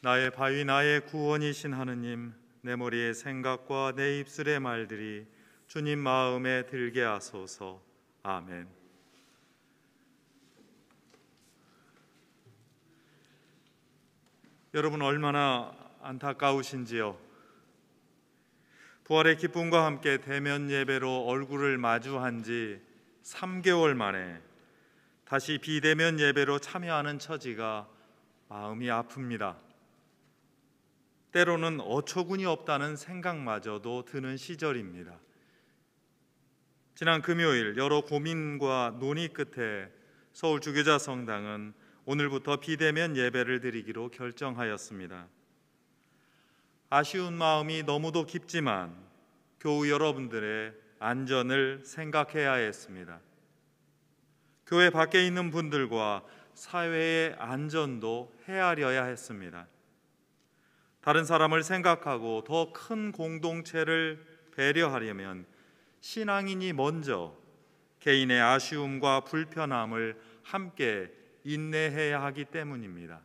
나의 바위 나의 구원이신 하느님, 내 머리의 생각과 내 입술의 말들이 주님 마음에 들게 하소서. 아멘. 여러분, 얼마나 안타까우신지요. 부활의 기쁨과 함께 대면 예배로 얼굴을 마주한 지 3개월 만에 다시 비대면 예배로 참여하는 처지가 마음이 아픕니다. 때로는 어처구니 없다는 생각마저도 드는 시절입니다. 지난 금요일 여러 고민과 논의 끝에 서울 주교자 성당은 오늘부터 비대면 예배를 드리기로 결정하였습니다. 아쉬운 마음이 너무도 깊지만 교우 여러분들의 안전을 생각해야 했습니다. 교회 밖에 있는 분들과 사회의 안전도 헤아려야 했습니다. 다른 사람을 생각하고 더 큰 공동체를 배려하려면 신앙인이 먼저 개인의 아쉬움과 불편함을 함께 인내해야 하기 때문입니다.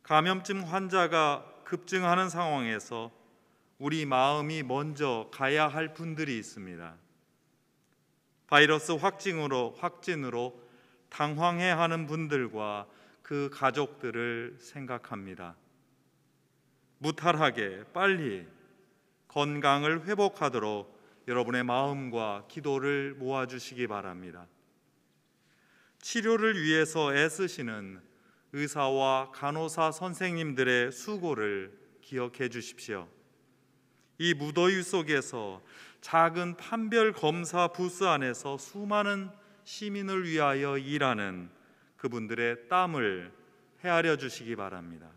감염증 환자가 급증하는 상황에서 우리 마음이 먼저 가야 할 분들이 있습니다. 바이러스 확진으로 당황해하는 분들과 그 가족들을 생각합니다. 무탈하게 빨리 건강을 회복하도록 여러분의 마음과 기도를 모아주시기 바랍니다. 치료를 위해서 애쓰시는 의사와 간호사 선생님들의 수고를 기억해 주십시오. 이 무더위 속에서 작은 판별 검사 부스 안에서 수많은 시민을 위하여 일하는 그분들의 땀을 헤아려 주시기 바랍니다.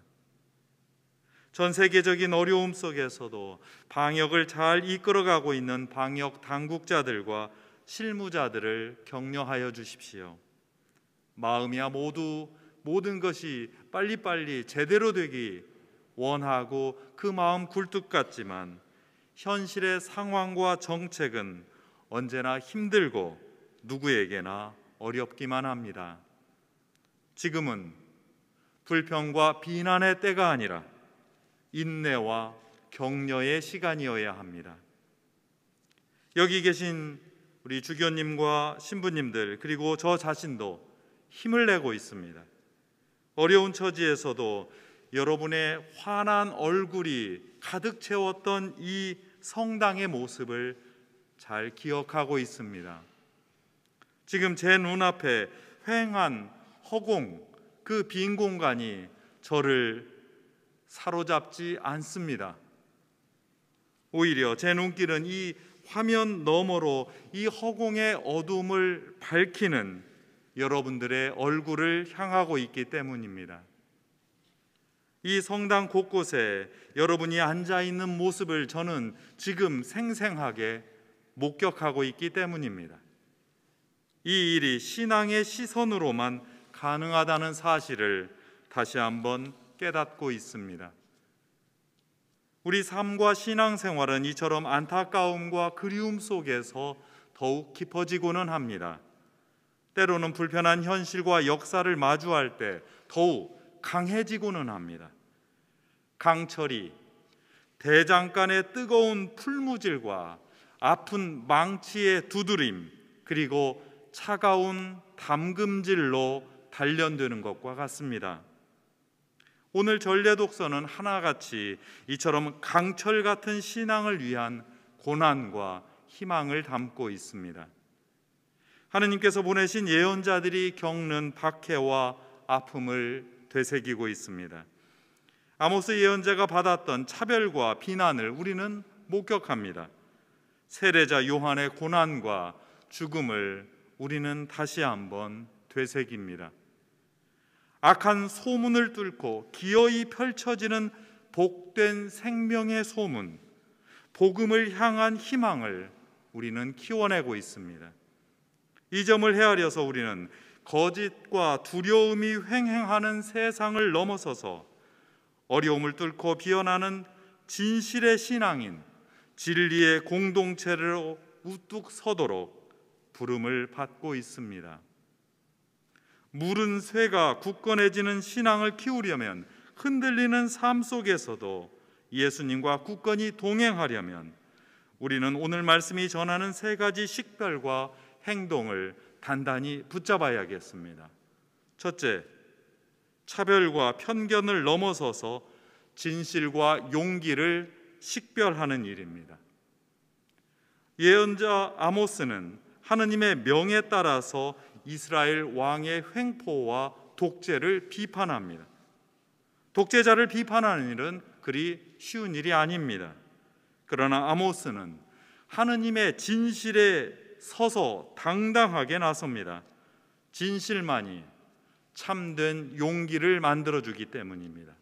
전 세계적인 어려움 속에서도 방역을 잘 이끌어가고 있는 방역 당국자들과 실무자들을 격려하여 주십시오. 마음이야 모든 것이 빨리빨리 제대로 되기 원하고 그 마음 굴뚝 같지만 현실의 상황과 정책은 언제나 힘들고 누구에게나 어렵기만 합니다. 지금은 불평과 비난의 때가 아니라 인내와 격려의 시간이어야 합니다. 여기 계신 우리 주교님과 신부님들 그리고 저 자신도 힘을 내고 있습니다. 어려운 처지에서도 여러분의 환한 얼굴이 가득 채웠던 이 성당의 모습을 잘 기억하고 있습니다. 지금 제 눈앞에 휑한 허공, 그 빈 공간이 저를 사로잡지 않습니다. 오히려 제 눈길은 이 화면 너머로 이 허공의 어둠을 밝히는 여러분들의 얼굴을 향하고 있기 때문입니다. 이 성당 곳곳에 여러분이 앉아있는 모습을 저는 지금 생생하게 목격하고 있기 때문입니다. 이 일이 신앙의 시선으로만 가능하다는 사실을 다시 한번 깨닫고 있습니다. 우리 삶과 신앙생활은 이처럼 안타까움과 그리움 속에서 더욱 깊어지고는 합니다. 때로는 불편한 현실과 역사를 마주할 때 더욱 강해지고는 합니다. 강철이 대장간의 뜨거운 풀무질과 아픈 망치의 두드림 그리고 차가운 담금질로 단련되는 것과 같습니다. 오늘 전례 독서는 하나같이 이처럼 강철 같은 신앙을 위한 고난과 희망을 담고 있습니다. 하느님께서 보내신 예언자들이 겪는 박해와 아픔을 되새기고 있습니다. 아모스 예언자가 받았던 차별과 비난을 우리는 목격합니다. 세례자 요한의 고난과 죽음을 우리는 다시 한번 되새깁니다. 악한 소문을 뚫고 기어이 펼쳐지는 복된 생명의 소문, 복음을 향한 희망을 우리는 키워내고 있습니다. 이 점을 헤아려서 우리는 거짓과 두려움이 횡행하는 세상을 넘어서서 어려움을 뚫고 비어나는 진실의 신앙인, 진리의 공동체로 우뚝 서도록 부름을 받고 있습니다. 물은 쇠가 굳건해지는 신앙을 키우려면, 흔들리는 삶 속에서도 예수님과 굳건히 동행하려면 우리는 오늘 말씀이 전하는 세 가지 식별과 행동을 단단히 붙잡아야겠습니다. 첫째, 차별과 편견을 넘어서서 진실과 용기를 식별하는 일입니다. 예언자 아모스는 하느님의 명에 따라서 이스라엘 왕의 횡포와 독재를 비판합니다. 독재자를 비판하는 일은 그리 쉬운 일이 아닙니다. 그러나 아모스는 하느님의 진실에 서서 당당하게 나섭니다. 진실만이 참된 용기를 만들어주기 때문입니다.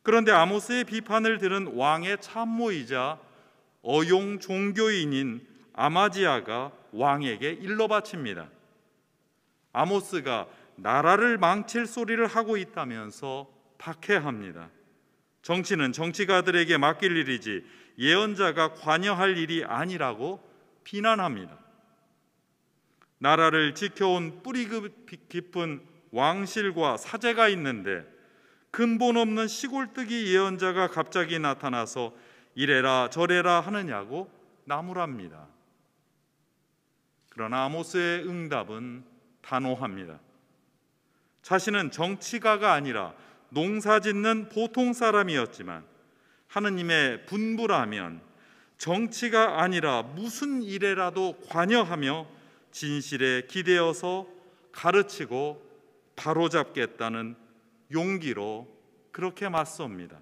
그런데 아모스의 비판을 들은 왕의 참모이자 어용 종교인인 아마지아가 왕에게 일러 바칩니다. 아모스가 나라를 망칠 소리를 하고 있다면서 박해합니다. 정치는 정치가들에게 맡길 일이지 예언자가 관여할 일이 아니라고 비난합니다. 나라를 지켜온 뿌리 깊은 왕실과 사제가 있는데 근본 없는 시골뜨기 예언자가 갑자기 나타나서 이래라 저래라 하느냐고 나무랍니다. 그러나 아모스의 응답은 단호합니다. 자신은 정치가가 아니라 농사짓는 보통 사람이었지만 하느님의 분부라면 정치가 아니라 무슨 일에라도 관여하며 진실에 기대어서 가르치고 바로잡겠다는 용기로 그렇게 맞섭니다.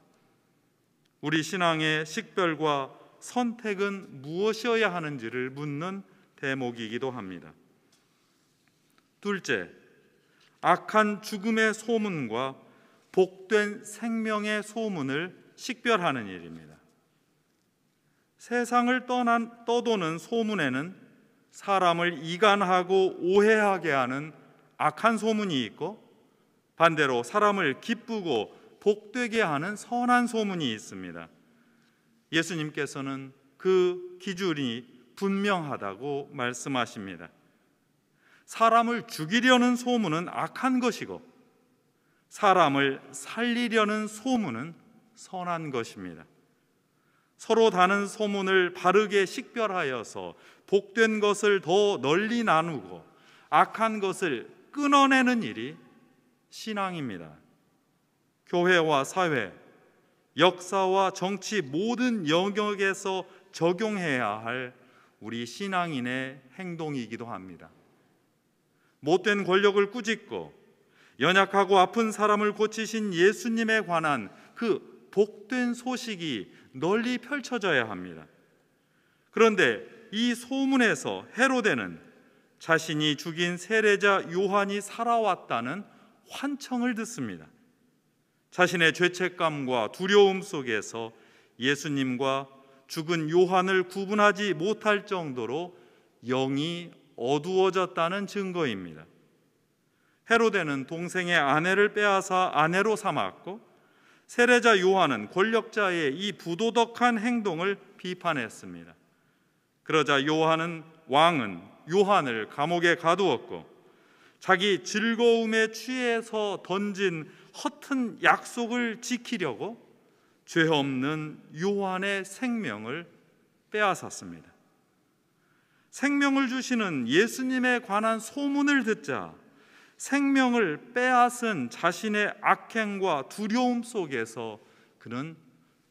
우리 신앙의 식별과 선택은 무엇이어야 하는지를 묻는 대목이기도 합니다. 둘째, 악한 죽음의 소문과 복된 생명의 소문을 식별하는 일입니다. 세상을 떠도는 소문에는 사람을 이간하고 오해하게 하는 악한 소문이 있고, 반대로 사람을 기쁘고 복되게 하는 선한 소문이 있습니다. 예수님께서는 그 기준이 분명하다고 말씀하십니다. 사람을 죽이려는 소문은 악한 것이고 사람을 살리려는 소문은 선한 것입니다. 서로 다른 소문을 바르게 식별하여서 복된 것을 더 널리 나누고 악한 것을 끊어내는 일이 신앙입니다. 교회와 사회, 역사와 정치 모든 영역에서 적용해야 할 우리 신앙인의 행동이기도 합니다. 못된 권력을 꾸짖고 연약하고 아픈 사람을 고치신 예수님에 관한 그 복된 소식이 널리 펼쳐져야 합니다. 그런데 이 소문에서 헤로데는 자신이 죽인 세례자 요한이 살아왔다는 환청을 듣습니다. 자신의 죄책감과 두려움 속에서 예수님과 죽은 요한을 구분하지 못할 정도로 영이 어두워졌다는 증거입니다. 헤로데는 동생의 아내를 빼앗아 아내로 삼았고, 세례자 요한은 권력자의 이 부도덕한 행동을 비판했습니다. 그러자 왕은 요한을 감옥에 가두었고, 자기 즐거움에 취해서 던진 허튼 약속을 지키려고 죄 없는 요한의 생명을 빼앗았습니다. 생명을 주시는 예수님에 관한 소문을 듣자 생명을 빼앗은 자신의 악행과 두려움 속에서 그는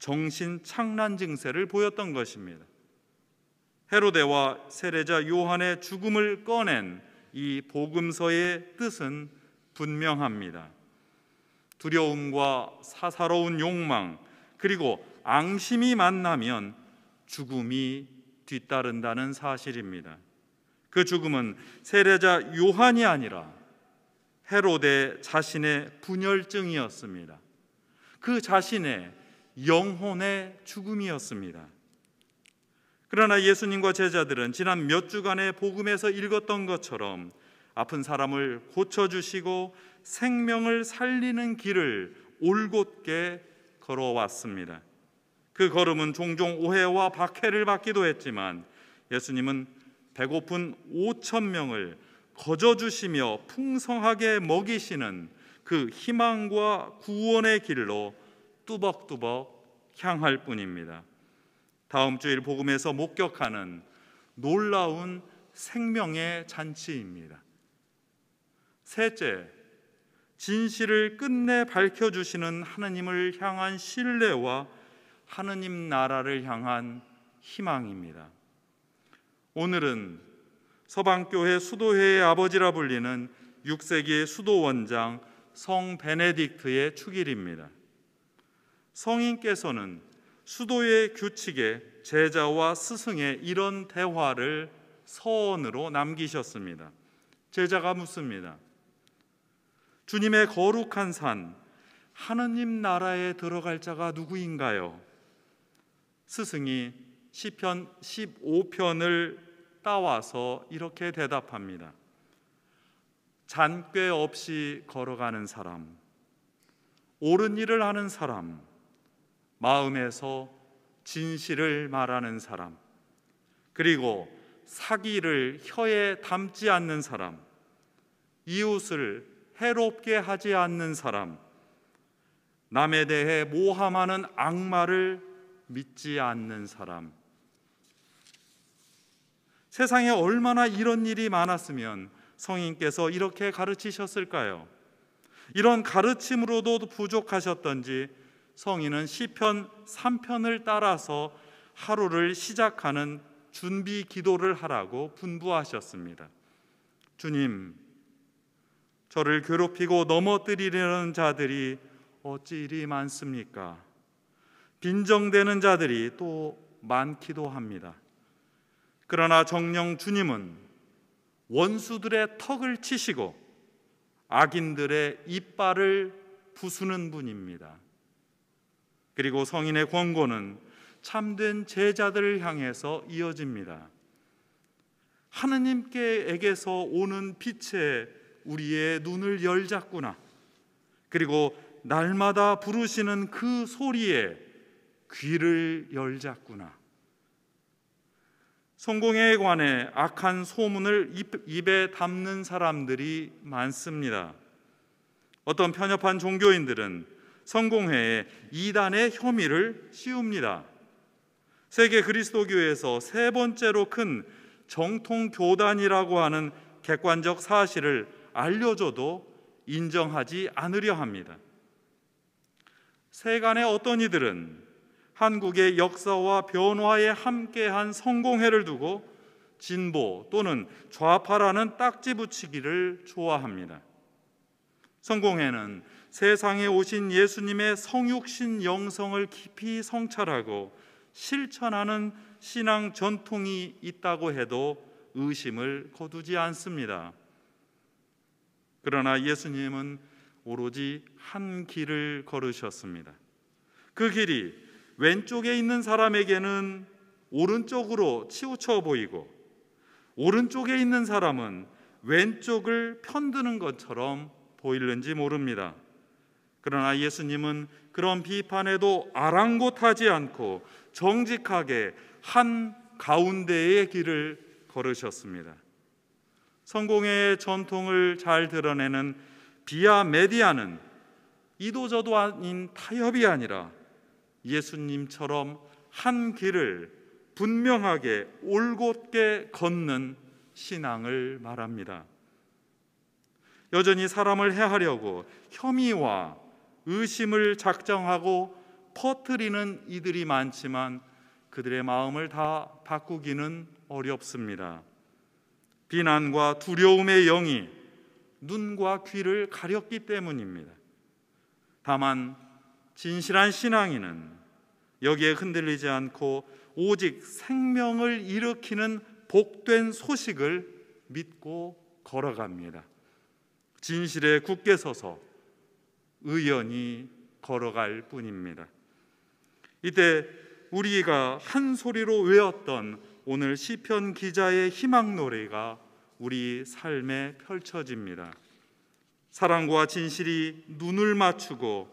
정신착란 증세를 보였던 것입니다. 헤로데와 세례자 요한의 죽음을 꺼낸 이 복음서의 뜻은 분명합니다. 두려움과 사사로운 욕망, 그리고 앙심이 만나면 죽음이 뒤따른다는 사실입니다. 그 죽음은 세례자 요한이 아니라 헤로데 자신의 분열증이었습니다. 그 자신의 영혼의 죽음이었습니다. 그러나 예수님과 제자들은 지난 몇 주간의 복음에서 읽었던 것처럼 아픈 사람을 고쳐주시고 생명을 살리는 길을 올곧게 걸어왔습니다. 그 걸음은 종종 오해와 박해를 받기도 했지만 예수님은 배고픈 5,000명을 거저 주시며 풍성하게 먹이시는 그 희망과 구원의 길로 뚜벅뚜벅 향할 뿐입니다. 다음 주일 복음에서 목격하는 놀라운 생명의 잔치입니다. 셋째, 진실을 끝내 밝혀주시는 하느님을 향한 신뢰와 하느님 나라를 향한 희망입니다. 오늘은 서방교회 수도회의 아버지라 불리는 6세기의 수도원장 성 베네딕트의 축일입니다. 성인께서는 수도의 규칙에 제자와 스승의 이런 대화를 서언으로 남기셨습니다. 제자가 묻습니다. 주님의 거룩한 산, 하느님 나라에 들어갈 자가 누구인가요? 스승이 시편 15편을 따와서 이렇게 대답합니다. 잔꾀 없이 걸어가는 사람, 옳은 일을 하는 사람, 마음에서 진실을 말하는 사람, 그리고 사기를 혀에 담지 않는 사람, 이웃을 해롭게 하지 않는 사람, 남에 대해 모함하는 악마를 믿지 않는 사람. 세상에 얼마나 이런 일이 많았으면 성인께서 이렇게 가르치셨을까요? 이런 가르침으로도 부족하셨던지 성인은 시편 3편을 따라서 하루를 시작하는 준비 기도를 하라고 분부하셨습니다. 주님, 저를 괴롭히고 넘어뜨리려는 자들이 어찌 이리 많습니까? 빈정대는 자들이 또 많기도 합니다. 그러나 정녕 주님은 원수들의 턱을 치시고 악인들의 이빨을 부수는 분입니다. 그리고 성인의 권고는 참된 제자들을 향해서 이어집니다. 하느님께에게서 오는 빛에 우리의 눈을 열자꾸나. 그리고 날마다 부르시는 그 소리에 귀를 열자꾸나. 성공에 관해 악한 소문을 입에 담는 사람들이 많습니다. 어떤 편협한 종교인들은 성공회에 이단의 혐의를 씌웁니다. 세계 그리스도교에서 세 번째로 큰 정통 교단이라고 하는 객관적 사실을 알려줘도 인정하지 않으려 합니다. 세간의 어떤 이들은 한국의 역사와 변화에 함께한 성공회를 두고 진보 또는 좌파라는 딱지 붙이기를 좋아합니다. 성공회는 세상에 오신 예수님의 성육신 영성을 깊이 성찰하고 실천하는 신앙 전통이 있다고 해도 의심을 거두지 않습니다. 그러나 예수님은 오로지 한 길을 걸으셨습니다. 그 길이 왼쪽에 있는 사람에게는 오른쪽으로 치우쳐 보이고 오른쪽에 있는 사람은 왼쪽을 편드는 것처럼 보이는지 모릅니다. 그러나 예수님은 그런 비판에도 아랑곳하지 않고 정직하게 한 가운데의 길을 걸으셨습니다. 성공회의 전통을 잘 드러내는 비아 메디아는 이도저도 아닌 타협이 아니라 예수님처럼 한 길을 분명하게 올곧게 걷는 신앙을 말합니다. 여전히 사람을 해하려고 혐의와 의심을 작정하고 퍼뜨리는 이들이 많지만 그들의 마음을 다 바꾸기는 어렵습니다. 비난과 두려움의 영이 눈과 귀를 가렸기 때문입니다. 다만 진실한 신앙인은 여기에 흔들리지 않고 오직 생명을 일으키는 복된 소식을 믿고 걸어갑니다. 진실에 굳게 서서 의연히 걸어갈 뿐입니다. 이때 우리가 한 소리로 외웠던 오늘 시편 기자의 희망 노래가 우리 삶에 펼쳐집니다. 사랑과 진실이 눈을 맞추고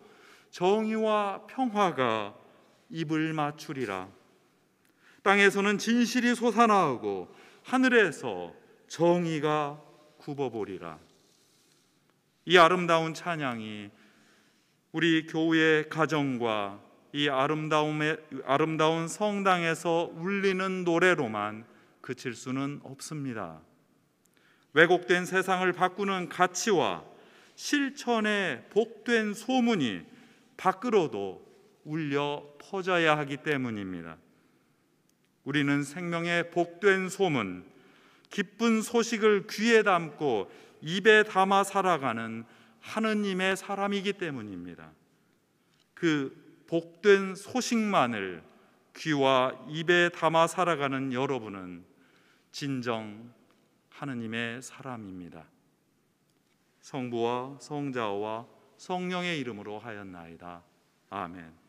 정의와 평화가 입을 맞추리라. 땅에서는 진실이 솟아나오고 하늘에서 정의가 굽어보리라. 이 아름다운 찬양이 우리 교회의 가정과 이 아름다운 성당에서 울리는 노래로만 그칠 수는 없습니다. 왜곡된 세상을 바꾸는 가치와 실천의 복된 소문이 밖으로도 울려 퍼져야 하기 때문입니다. 우리는 생명의 복된 소문, 기쁜 소식을 귀에 담고 입에 담아 살아가는 하느님의 사람이기 때문입니다. 그 복된 소식만을 귀와 입에 담아 살아가는 여러분은 진정 하느님의 사람입니다. 성부와 성자와 성령의 이름으로 하였나이다. 아멘.